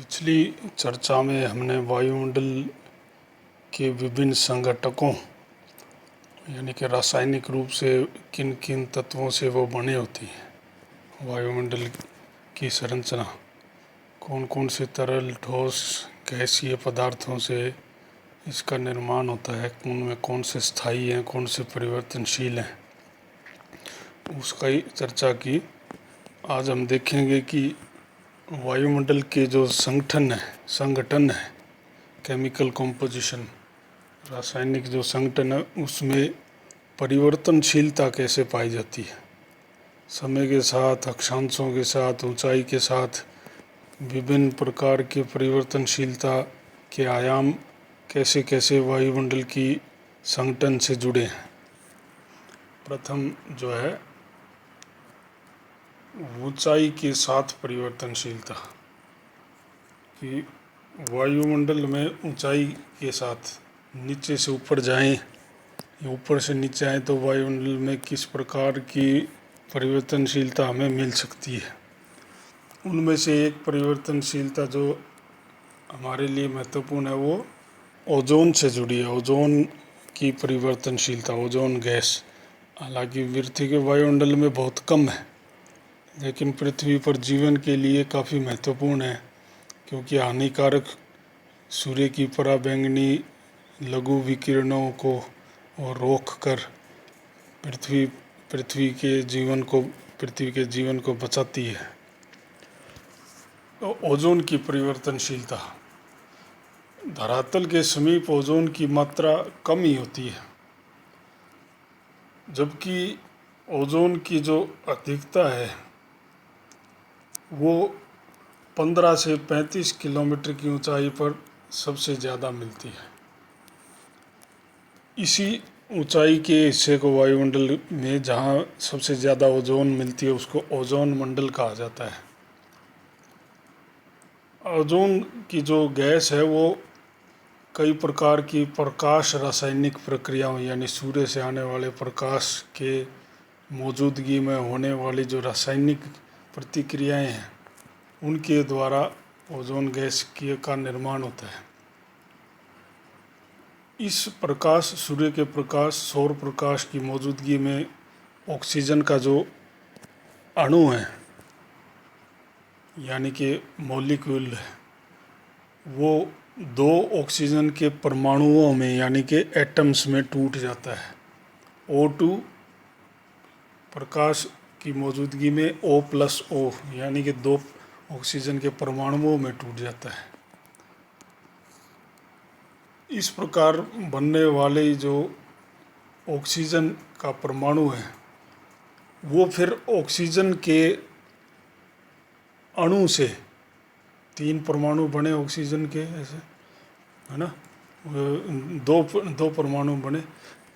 पिछली चर्चा में हमने वायुमंडल के विभिन्न संघटकों यानी कि रासायनिक रूप से किन किन तत्वों से वो बने होती हैं, वायुमंडल की संरचना, कौन कौन से तरल, ठोस, गैसीय पदार्थों से इसका निर्माण होता है, उनमें कौन से स्थायी हैं, कौन से परिवर्तनशील हैं, उसका ही चर्चा की। आज हम देखेंगे कि वायुमंडल के जो संगठन है, केमिकल कॉम्पोजिशन, रासायनिक जो संगठन है, उसमें परिवर्तनशीलता कैसे पाई जाती है। समय के साथ, अक्षांशों के साथ, ऊंचाई के साथ विभिन्न प्रकार के परिवर्तनशीलता के आयाम कैसे कैसे वायुमंडल की संगठन से जुड़े हैं। प्रथम जो है ऊंचाई के साथ परिवर्तनशीलता, कि वायुमंडल में ऊंचाई के साथ नीचे से ऊपर जाएं या ऊपर से नीचे आएं तो वायुमंडल में किस प्रकार की परिवर्तनशीलता हमें मिल सकती है। उनमें से एक परिवर्तनशीलता जो हमारे लिए महत्वपूर्ण है वो ओजोन से जुड़ी है। ओजोन की परिवर्तनशीलता, ओजोन गैस हालांकि पृथ्वी के वायुमंडल में बहुत कम है, लेकिन पृथ्वी पर जीवन के लिए काफ़ी महत्वपूर्ण है, क्योंकि हानिकारक सूर्य की पराबैंगनी लघु विकिरणों को रोक कर पृथ्वी के जीवन को बचाती है। तो ओजोन की परिवर्तनशीलता, धरातल के समीप ओजोन की मात्रा कम ही होती है, जबकि ओजोन की जो अधिकता है वो 15 से 35 किलोमीटर की ऊंचाई पर सबसे ज़्यादा मिलती है। इसी ऊंचाई के हिस्से को वायुमंडल में जहाँ सबसे ज़्यादा ओजोन मिलती है उसको ओजोन मंडल कहा जाता है। ओजोन की जो गैस है वो कई प्रकार की प्रकाश रासायनिक प्रक्रियाओं यानी सूर्य से आने वाले प्रकाश के मौजूदगी में होने वाली जो रासायनिक प्रतिक्रियाएं हैं उनके द्वारा ओजोन गैस का निर्माण होता है। इस प्रकाश, सूर्य के प्रकाश, सौर प्रकाश की मौजूदगी में ऑक्सीजन का जो अणु है यानी कि मॉलिक्यूल है, वो दो ऑक्सीजन के परमाणुओं में यानी कि एटम्स में टूट जाता है। O2 प्रकाश की मौजूदगी में O+O यानी कि दो ऑक्सीजन के परमाणुओं में टूट जाता है। इस प्रकार बनने वाले जो ऑक्सीजन का परमाणु है वो फिर ऑक्सीजन के अणु से, 3 परमाणु बने ऑक्सीजन के, ऐसे है ना, दो परमाणु बने,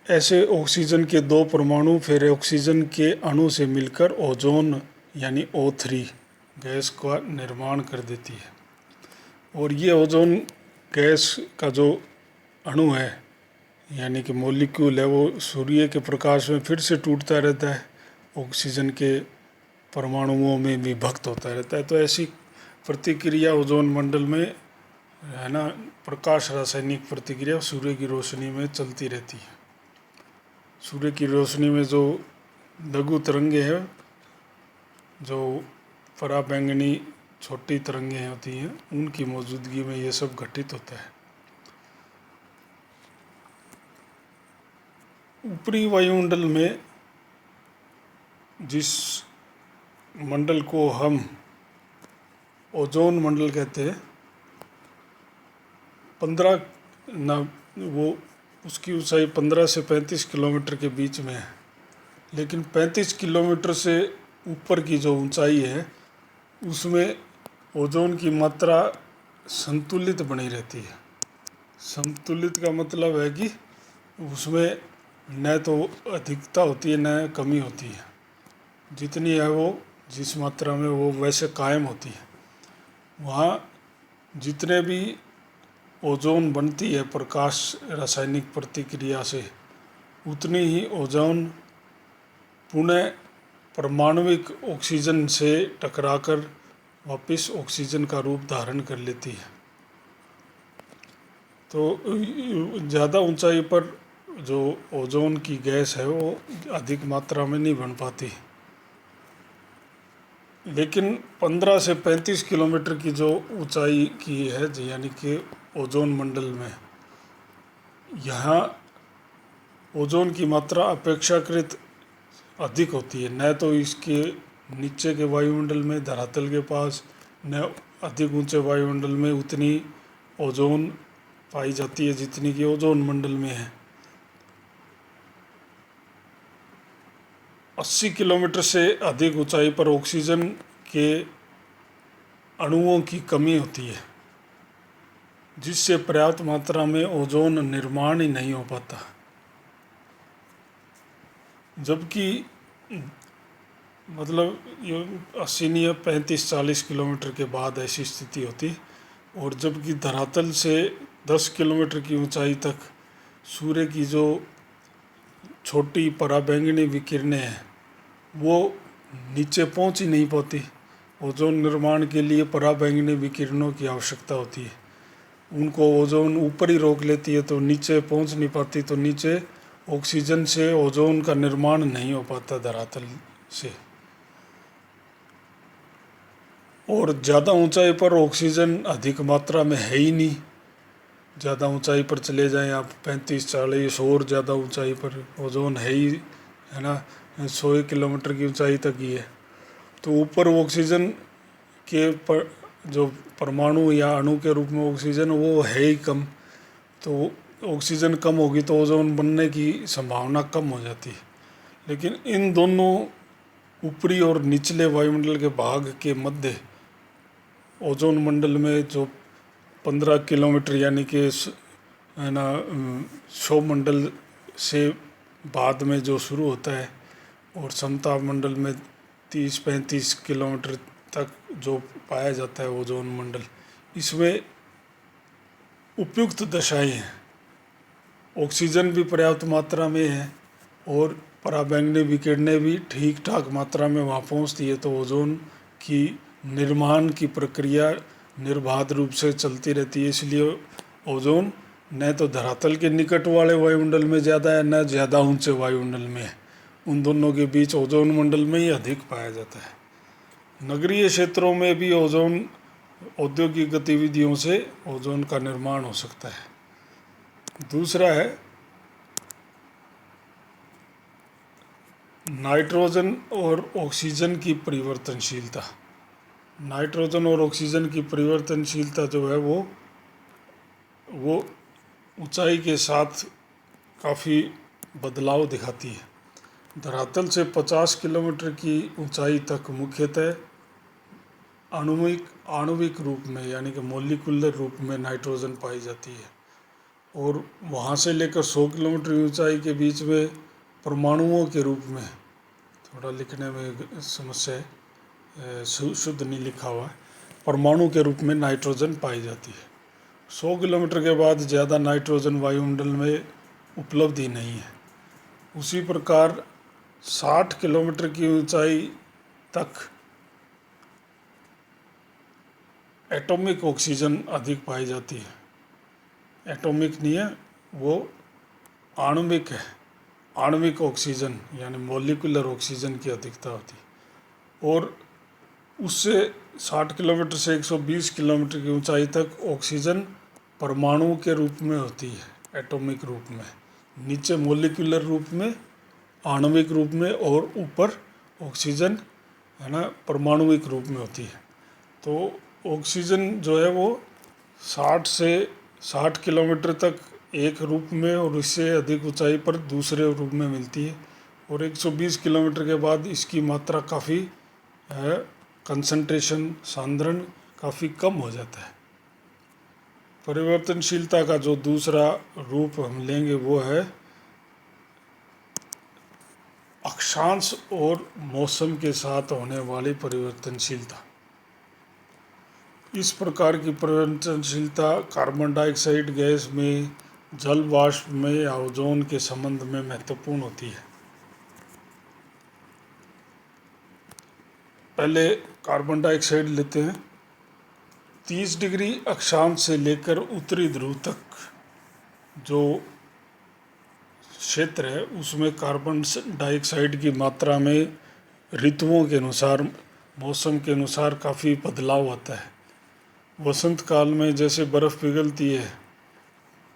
ऐसे ऑक्सीजन के 2 परमाणु फिर ऑक्सीजन के अणु से मिलकर ओजोन यानी O3 गैस का निर्माण कर देती है। और ये ओजोन गैस का जो अणु है यानी कि मॉलिक्यूल है वो सूर्य के प्रकाश में फिर से टूटता रहता है, ऑक्सीजन के परमाणुओं में विभक्त होता रहता है। तो ऐसी प्रतिक्रिया ओजोन मंडल में है ना, प्रकाश रासायनिक प्रतिक्रिया सूर्य की रोशनी में चलती रहती है। सूर्य की रोशनी में जो लघु तरंगे हैं, जो पराबैंगनी छोटी तरंगे होती हैं, उनकी मौजूदगी में ये सब घटित होता है। ऊपरी वायुमंडल में जिस मंडल को हम ओजोन मंडल कहते हैं, 15 ना वो उसकी ऊंचाई 15 से 35 किलोमीटर के बीच में है, लेकिन 35 किलोमीटर से ऊपर की जो ऊंचाई है उसमें ओजोन की मात्रा संतुलित बनी रहती है। संतुलित का मतलब है कि उसमें न तो अधिकता होती है न कमी होती है, जितनी है वो जिस मात्रा में वो वैसे कायम होती है। वहाँ जितने भी ओजोन बनती है प्रकाश रासायनिक प्रतिक्रिया से, उतनी ही ओजोन पुनः परमाणविक ऑक्सीजन से टकराकर वापस ऑक्सीजन का रूप धारण कर लेती है। तो ज़्यादा ऊंचाई पर जो ओजोन की गैस है वो अधिक मात्रा में नहीं बन पाती, लेकिन 15 से 35 किलोमीटर की जो ऊंचाई की है, यानी कि ओजोन मंडल में, यहाँ ओजोन की मात्रा अपेक्षाकृत अधिक होती है। न तो इसके नीचे के वायुमंडल में, धरातल के पास, न अधिक ऊंचे वायुमंडल में उतनी ओजोन पाई जाती है जितनी कि ओजोन मंडल में है। 80 किलोमीटर से अधिक ऊंचाई पर ऑक्सीजन के अणुओं की कमी होती है, जिससे पर्याप्त मात्रा में ओजोन निर्माण ही नहीं हो पाता। जबकि मतलब ये 80 या 35-40 किलोमीटर के बाद ऐसी स्थिति होती, और जबकि धरातल से 10 किलोमीटर की ऊंचाई तक सूर्य की जो छोटी पराबैंगनी विकिरणें हैं वो नीचे पहुंच ही नहीं पाती। ओजोन निर्माण के लिए पराबैंगनी विकिरणों की आवश्यकता होती है, उनको ओजोन ऊपर ही रोक लेती है तो नीचे पहुंच नहीं पाती, तो नीचे ऑक्सीजन से ओजोन का निर्माण नहीं हो पाता धरातल से। और ज़्यादा ऊंचाई पर ऑक्सीजन अधिक मात्रा में है ही नहीं। ज़्यादा ऊंचाई पर चले जाएं आप, 35-40 और ज़्यादा ऊंचाई पर ओजोन है ही, है ना, 100 किलोमीटर की ऊंचाई तक ही है। तो ऊपर ऑक्सीजन के जो परमाणु या अणु के रूप में ऑक्सीजन वो है ही कम, तो ऑक्सीजन कम होगी तो ओजोन बनने की संभावना कम हो जाती है। लेकिन इन दोनों ऊपरी और निचले वायुमंडल के भाग के मध्य ओजोन मंडल में जो 15 किलोमीटर यानी कि है ना सौमंडल से बाद में जो शुरू होता है, और समताप मंडल में 30-35 किलोमीटर तक जो पाया जाता है ओजोन मंडल, इसमें उपयुक्त दशाएं हैं। ऑक्सीजन भी पर्याप्त मात्रा में है और पराबैंगनी विकिरणें भी ठीक ठाक मात्रा में वहाँ पहुँचती है, तो ओजोन की निर्माण की प्रक्रिया निर्बाध रूप से चलती रहती है। इसलिए ओजोन न तो धरातल के निकट वाले वायुमंडल में ज़्यादा है, न ज़्यादा ऊंचे वायुमंडल में है। उन दोनों के बीच ओजोन मंडल में ही अधिक पाया जाता है। नगरीय क्षेत्रों में भी ओजोन औद्योगिक गतिविधियों से ओजोन का निर्माण हो सकता है। दूसरा है नाइट्रोजन और ऑक्सीजन की परिवर्तनशीलता। नाइट्रोजन और ऑक्सीजन की परिवर्तनशीलता जो है वो ऊंचाई के साथ काफ़ी बदलाव दिखाती है। धरातल से 50 किलोमीटर की ऊंचाई तक मुख्यतः आणविक रूप में यानी कि मोलिकुलर रूप में नाइट्रोजन पाई जाती है, और वहाँ से लेकर 100 किलोमीटर की ऊंचाई के बीच में परमाणुओं के रूप में, थोड़ा लिखने में समस्या है, शुद्ध नहीं लिखा हुआ है, परमाणु के रूप में नाइट्रोजन पाई जाती है। 100 किलोमीटर के बाद ज़्यादा नाइट्रोजन वायुमंडल में उपलब्ध ही नहीं है। उसी प्रकार 60 किलोमीटर की ऊंचाई तक एटॉमिक ऑक्सीजन अधिक पाई जाती है। एटॉमिक नहीं है, वो आणविक है। आणविक ऑक्सीजन यानी मॉलिक्यूलर ऑक्सीजन की अधिकता होती है, और उससे 60 किलोमीटर से 120 किलोमीटर की ऊंचाई तक ऑक्सीजन परमाणु के रूप में होती है, एटॉमिक रूप में। नीचे मॉलिक्यूलर रूप में, आणविक रूप में, और ऊपर ऑक्सीजन है ना परमाणुविक रूप में होती है। तो ऑक्सीजन जो है वो 60 किलोमीटर तक एक रूप में और इससे अधिक ऊंचाई पर दूसरे रूप में मिलती है, और 120 किलोमीटर के बाद इसकी मात्रा काफ़ी कंसंट्रेशन, सांद्रण काफ़ी कम हो जाता है। परिवर्तनशीलता का जो दूसरा रूप हम लेंगे वो है अक्षांश और मौसम के साथ होने वाली परिवर्तनशीलता। इस प्रकार की परिवर्तनशीलता कार्बन डाइऑक्साइड गैस में, जल वाष्प में या ओजोन के संबंध में महत्वपूर्ण होती है। पहले कार्बन डाइऑक्साइड लेते हैं। 30 डिग्री अक्षांश से लेकर उत्तरी ध्रुव तक जो क्षेत्र है उसमें कार्बन डाइऑक्साइड की मात्रा में ऋतुओं के अनुसार, मौसम के अनुसार काफ़ी बदलाव आता है। वसंत काल में जैसे बर्फ़ पिघलती है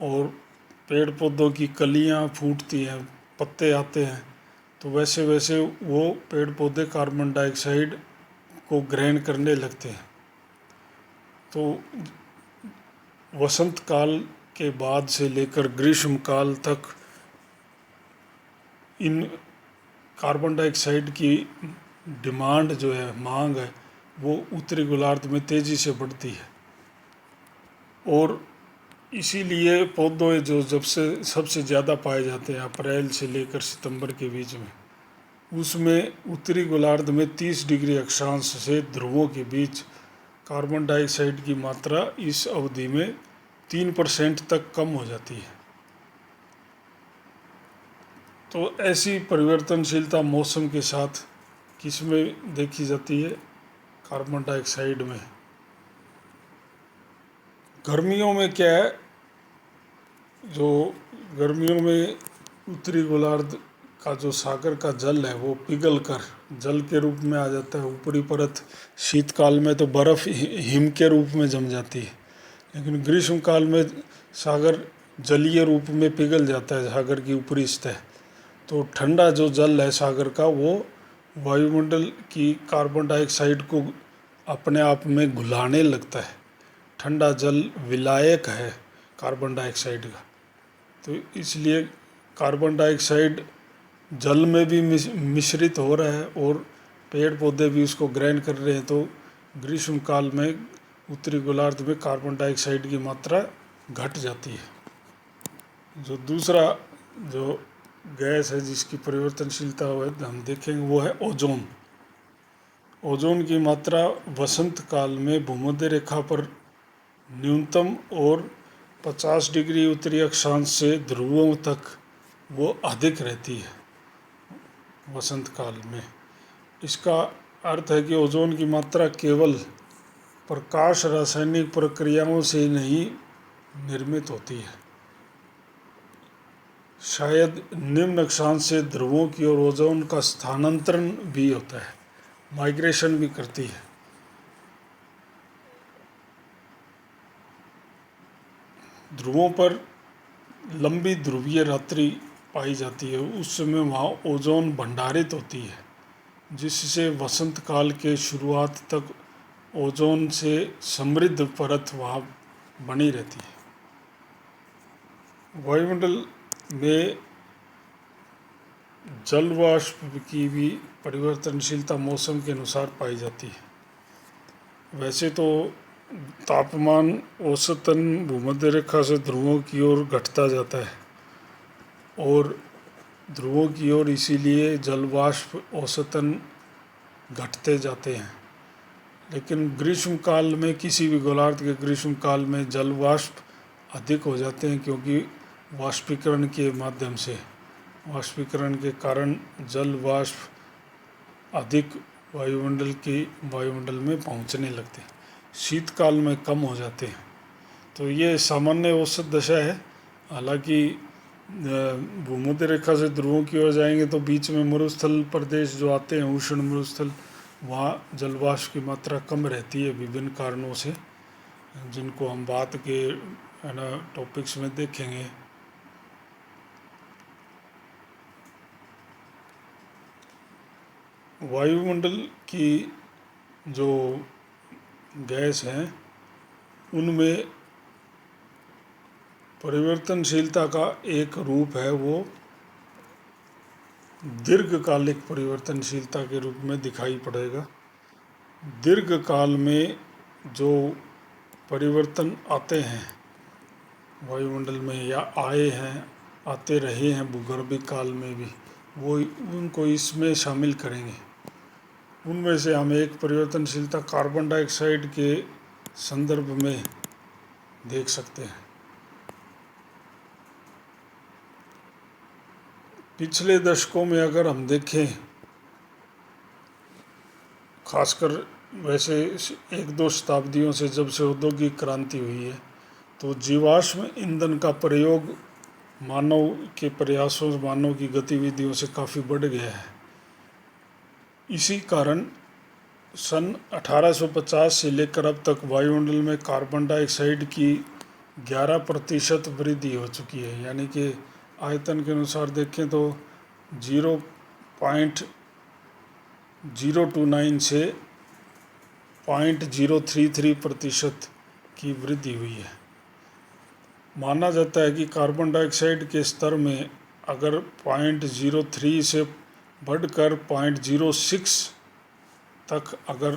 और पेड़ पौधों की कलियां फूटती हैं, पत्ते आते हैं, तो वैसे वैसे वो पेड़ पौधे कार्बन डाइऑक्साइड को ग्रहण करने लगते हैं। तो वसंत काल के बाद से लेकर ग्रीष्म काल तक इन कार्बन डाइऑक्साइड की डिमांड जो है, मांग है, वो उत्तरी गोलार्ध में तेज़ी से बढ़ती है। और इसीलिए पौधे जो जब से सबसे ज़्यादा पाए जाते हैं अप्रैल से लेकर सितंबर के बीच में, उसमें उत्तरी गोलार्ध में 30 डिग्री अक्षांश से ध्रुवों के बीच कार्बन डाइऑक्साइड की मात्रा इस अवधि में 3% तक कम हो जाती है। तो ऐसी परिवर्तनशीलता मौसम के साथ किसमें देखी जाती है? कार्बन डाइऑक्साइड में। गर्मियों में क्या है, जो गर्मियों में उत्तरी गोलार्ध का जो सागर का जल है वो पिघल कर जल के रूप में आ जाता है ऊपरी परत। शीतकाल में तो बर्फ़ हिम के रूप में जम जाती है, लेकिन ग्रीष्म काल में सागर जलीय रूप में पिघल जाता है, सागर की ऊपरी सतह। तो ठंडा जो जल है सागर का, वो वायुमंडल की कार्बन डाइऑक्साइड को अपने आप में घुलाने लगता है। ठंडा जल विलायक है कार्बन डाइऑक्साइड का, तो इसलिए कार्बन डाइऑक्साइड जल में भी मिश्रित हो रहा है और पेड़ पौधे भी उसको ग्रहण कर रहे हैं। तो ग्रीष्म काल में उत्तरी गोलार्ध में कार्बन डाइऑक्साइड की मात्रा घट जाती है। जो दूसरा जो गैस है जिसकी परिवर्तनशीलता हम देखेंगे वो है ओजोन। ओजोन की मात्रा वसंत काल में भूमध्य रेखा पर न्यूनतम और 50 डिग्री उत्तरी अक्षांश से ध्रुवों तक वो अधिक रहती है वसंत काल में। इसका अर्थ है कि ओजोन की मात्रा केवल प्रकाश रासायनिक प्रक्रियाओं से नहीं निर्मित होती है, शायद निम्न अक्षांश से ध्रुवों की ओर ओजोन का स्थानांतरण भी होता है, माइग्रेशन भी करती है। ध्रुवों पर लंबी ध्रुवीय रात्रि पाई जाती है, उस समय वहाँ ओजोन भंडारित होती है, जिससे वसंत काल के शुरुआत तक ओजोन से समृद्ध परत वहाँ बनी रहती है। वायुमंडल में जल वाष्प की भी परिवर्तनशीलता मौसम के अनुसार पाई जाती है। वैसे तो तापमान औसतन भूमध्य रेखा से ध्रुवों की ओर घटता जाता है और ध्रुवों की ओर इसीलिए जल वाष्प औसतन घटते जाते हैं। लेकिन ग्रीष्म काल में किसी भी गोलार्ध के ग्रीष्म काल में जल वाष्प अधिक हो जाते हैं, क्योंकि वाष्पीकरण के माध्यम से, वाष्पीकरण के कारण जल वाष्प अधिक वायुमंडल में पहुंचने लगते हैं, शीतकाल में कम हो जाते हैं। तो ये सामान्य औसत दशा है। हालांकि भूमध्य रेखा से ध्रुवों की ओर जाएंगे तो बीच में मरुस्थल प्रदेश जो आते हैं, उष्ण मरुस्थल, वहाँ जलवाष्प की मात्रा कम रहती है विभिन्न कारणों से, जिनको हम बात के टॉपिक्स में देखेंगे। वायुमंडल की जो गैस हैं उनमें परिवर्तनशीलता का एक रूप है वो दीर्घकालिक परिवर्तनशीलता के रूप में दिखाई पड़ेगा। दीर्घकाल में जो परिवर्तन आते हैं वायुमंडल में या आए हैं, आते रहे हैं भूगर्भिक काल में भी, वो उनको इसमें शामिल करेंगे। उनमें से हम एक परिवर्तनशीलता कार्बन डाइऑक्साइड के संदर्भ में देख सकते हैं। पिछले दशकों में अगर हम देखें, खासकर वैसे 1-2 शताब्दियों से जब से औद्योगिक क्रांति हुई है तो जीवाश्म ईंधन का प्रयोग मानव के प्रयासों, मानव की गतिविधियों से काफ़ी बढ़ गया है। इसी कारण सन 1850 से लेकर अब तक वायुमंडल में कार्बन डाइऑक्साइड की 11% वृद्धि हो चुकी है। यानी कि आयतन के अनुसार देखें तो 0.029 से 0.033% की वृद्धि हुई है। माना जाता है कि कार्बन डाइऑक्साइड के स्तर में अगर 0.03 से बढ़कर 0.06 तक अगर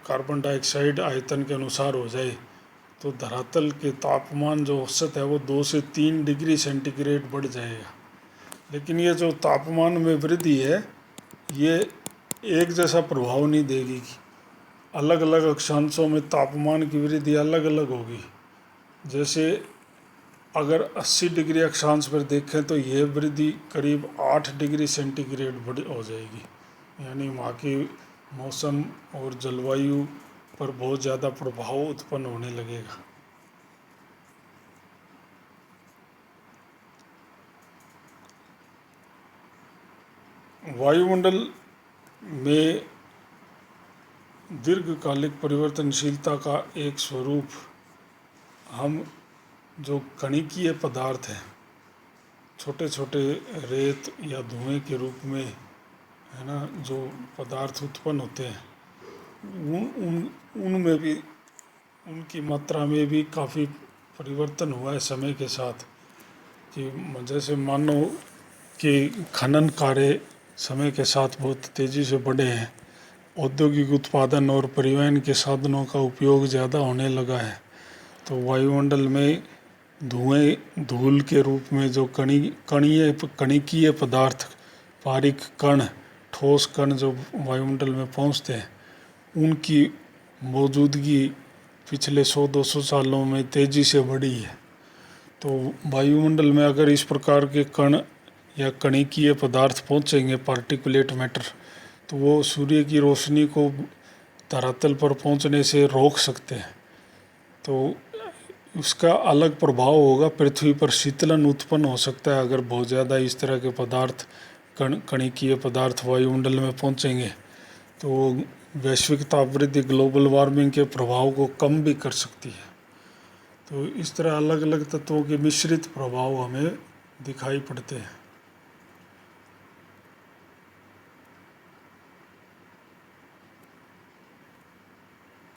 कार्बन डाइऑक्साइड आयतन के अनुसार हो जाए तो धरातल के तापमान जो औसत है वो 2 से 3 डिग्री सेंटीग्रेड बढ़ जाएगा। लेकिन ये जो तापमान में वृद्धि है ये एक जैसा प्रभाव नहीं देगी। अलग अलग अक्षांशों में तापमान की वृद्धि अलग अलग होगी। जैसे अगर 80 डिग्री अक्षांश पर देखें तो यह वृद्धि करीब 8 डिग्री सेंटीग्रेड हो जाएगी। यानी वहाँ की मौसम और जलवायु पर बहुत ज़्यादा प्रभाव उत्पन्न होने लगेगा। वायुमंडल में दीर्घकालिक परिवर्तनशीलता का एक स्वरूप हम जो कणिकीय पदार्थ हैं, छोटे छोटे रेत या धुएं के रूप में, है ना, जो पदार्थ उत्पन्न होते हैं उनमें भी, उनकी मात्रा में भी काफ़ी परिवर्तन हुआ है समय के साथ। कि जैसे मानो कि खनन कार्य समय के साथ बहुत तेज़ी से बढ़े हैं, औद्योगिक उत्पादन और परिवहन के साधनों का उपयोग ज़्यादा होने लगा है, तो वायुमंडल में धुएं, धूल के रूप में जो कणिकीय पदार्थ, बारीक कण, ठोस कण जो वायुमंडल में पहुंचते हैं, उनकी मौजूदगी पिछले 100-200 सालों में तेज़ी से बढ़ी है। तो वायुमंडल में अगर इस प्रकार के कण या कणिकीय पदार्थ पहुंचेंगे, पार्टिकुलेट मैटर, तो वो सूर्य की रोशनी को धरातल पर पहुंचने से रोक सकते हैं। तो उसका अलग प्रभाव होगा, पृथ्वी पर शीतलन उत्पन्न हो सकता है अगर बहुत ज़्यादा इस तरह के पदार्थ, कणिकीय पदार्थ वायुमंडल में पहुंचेंगे, तो वैश्विक तापवृद्धि, ग्लोबल वार्मिंग के प्रभाव को कम भी कर सकती है। तो इस तरह अलग अलग तत्वों के मिश्रित प्रभाव हमें दिखाई पड़ते हैं।